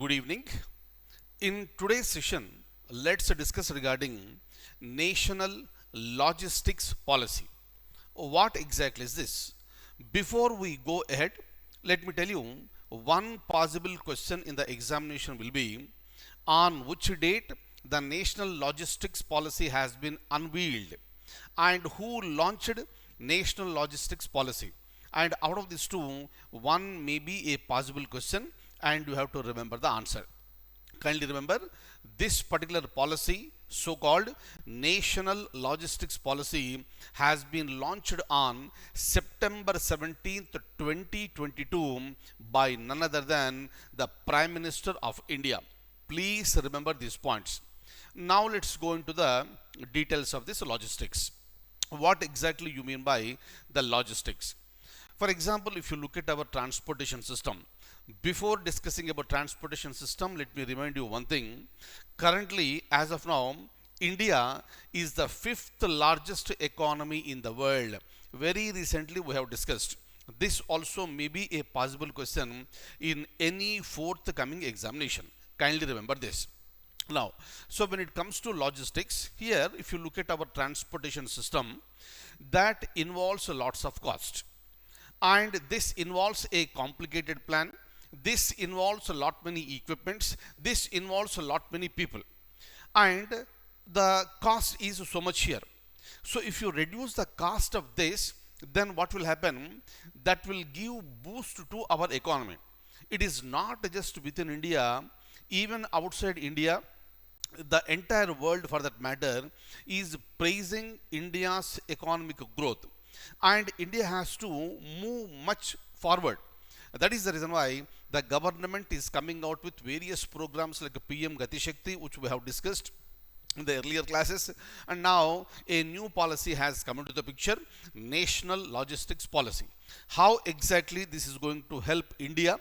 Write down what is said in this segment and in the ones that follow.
Good evening. In today's session, let's discuss regarding national logistics policy. What exactly is this? Before we go ahead, let me tell you one possible question in the examination will be on which date the national logistics policy has been unveiled and who launched national logistics policy. And out of these two, one may be a possible question and you have to remember the answer. Kindly remember, this particular policy, so called national logistics policy, has been launched on September 17th 2022 by none other than the Prime Minister of India. Please remember these points. Now let's go into the details of this logistics. What exactly you mean by the logistics? For example, if you look at our transportation system, before discussing about transportation system, let me remind you one thing. Currently, as of now, India is the fifth largest economy in the world. Very recently we have discussed. This also may be a possible question in any forthcoming examination. Kindly remember this. Now, so when it comes to logistics, here if you look at our transportation system, that involves lots of cost. And this involves a complicated plan. This involves a lot many equipments. This involves a lot many people. And the cost is so much here. So if you reduce the cost of this, then what will happen? That will give boost to our economy. It is not just within India, even outside India, the entire world for that matter is praising India's economic growth. And India has to move much forward. That is the reason why the government is coming out with various programs like PM GatiShakti, which we have discussed in the earlier classes. And now a new policy has come into the picture, National Logistics Policy. How exactly this is going to help India?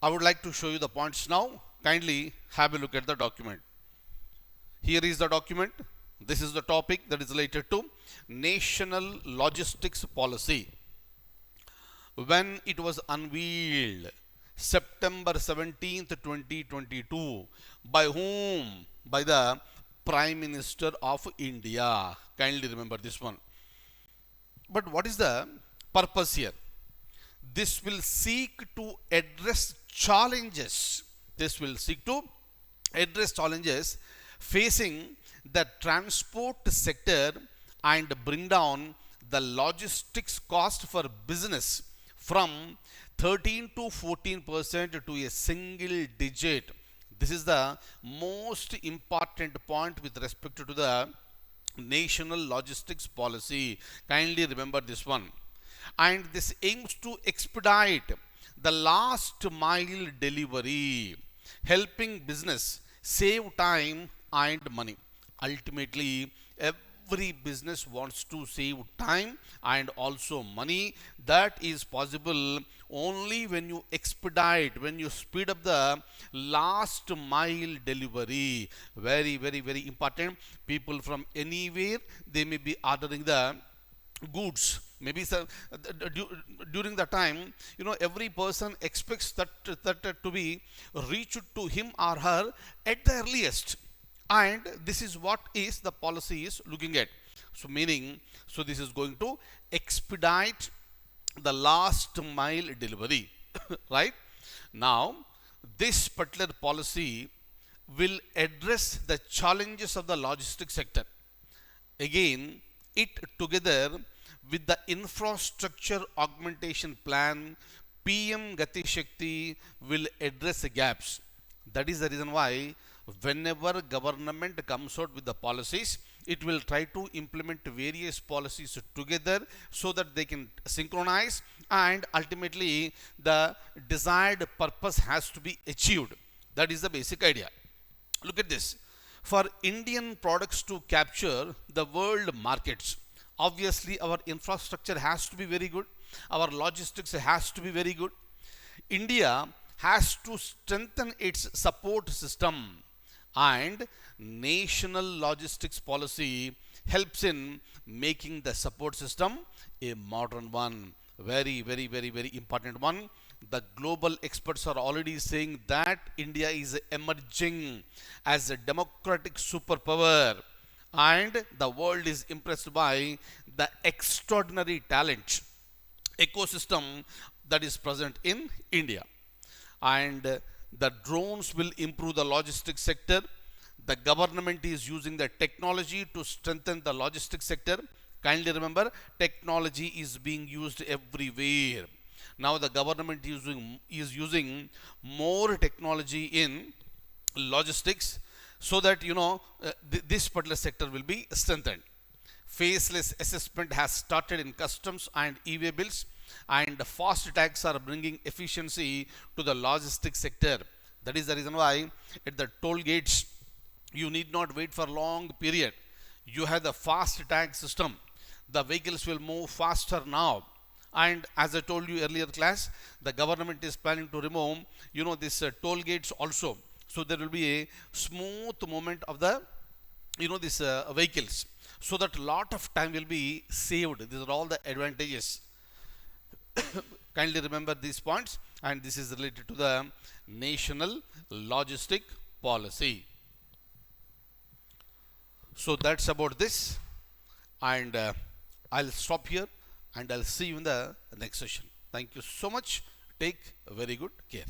I would like to show you the points now. Kindly have a look at the document. Here is the document. This is the topic that is related to National Logistics Policy. When it was unveiled, September 17th, 2022, by whom? By the Prime Minister of India. Kindly remember this one. But what is the purpose here? This will seek to address challenges. This will seek to address challenges facing the transport sector and bring down the logistics cost for business from 13 to 14% to a single digit. This is the most important point with respect to the national logistics policy. Kindly remember this one. And this aims to expedite the last mile delivery, helping business save time and money. Ultimately, every business wants to save time and also money. That is possible only when you expedite, when you speed up the last mile delivery. Very, very, very important. People from anywhere, they may be ordering the goods. Maybe during the time, every person expects that to be reached to him or her at the earliest. And this is what is the policy is looking at. So meaning, so this is going to expedite the last mile delivery. Right? Now, this particular policy will address the challenges of the logistics sector. Again, it together with the infrastructure augmentation plan, PM GatiShakti will address the gaps. That is the reason why whenever government comes out with the policies, it will try to implement various policies together so that they can synchronize and ultimately the desired purpose has to be achieved. That is the basic idea. Look at this. For Indian products to capture the world markets, obviously our infrastructure has to be very good. Our logistics has to be very good. India has to strengthen its support system, and national logistics policy helps in making the support system a modern one. Very, very, very, very important one. The global experts are already saying that India is emerging as a democratic superpower, and the world is impressed by the extraordinary talent ecosystem that is present in India. And the drones will improve the logistics sector. The government is using the technology to strengthen the logistics sector. Kindly remember, technology is being used everywhere. Now the government is using more technology in logistics, so that this particular sector will be strengthened. Faceless assessment has started in customs and e-way bills, and fast tags are bringing efficiency to the logistics sector. That is the reason why at the toll gates you need not wait for long period. You have the fast tag system. The vehicles will move faster now. And as I told you earlier class, the government is planning to remove this toll gates also. So there will be a smooth movement of the these vehicles, so that a lot of time will be saved. These are all the advantages. Kindly remember these points, and this is related to the national logistic policy. So that's about this, and I'll stop here, and I'll see you in the next session. Thank you so much. Take very good care.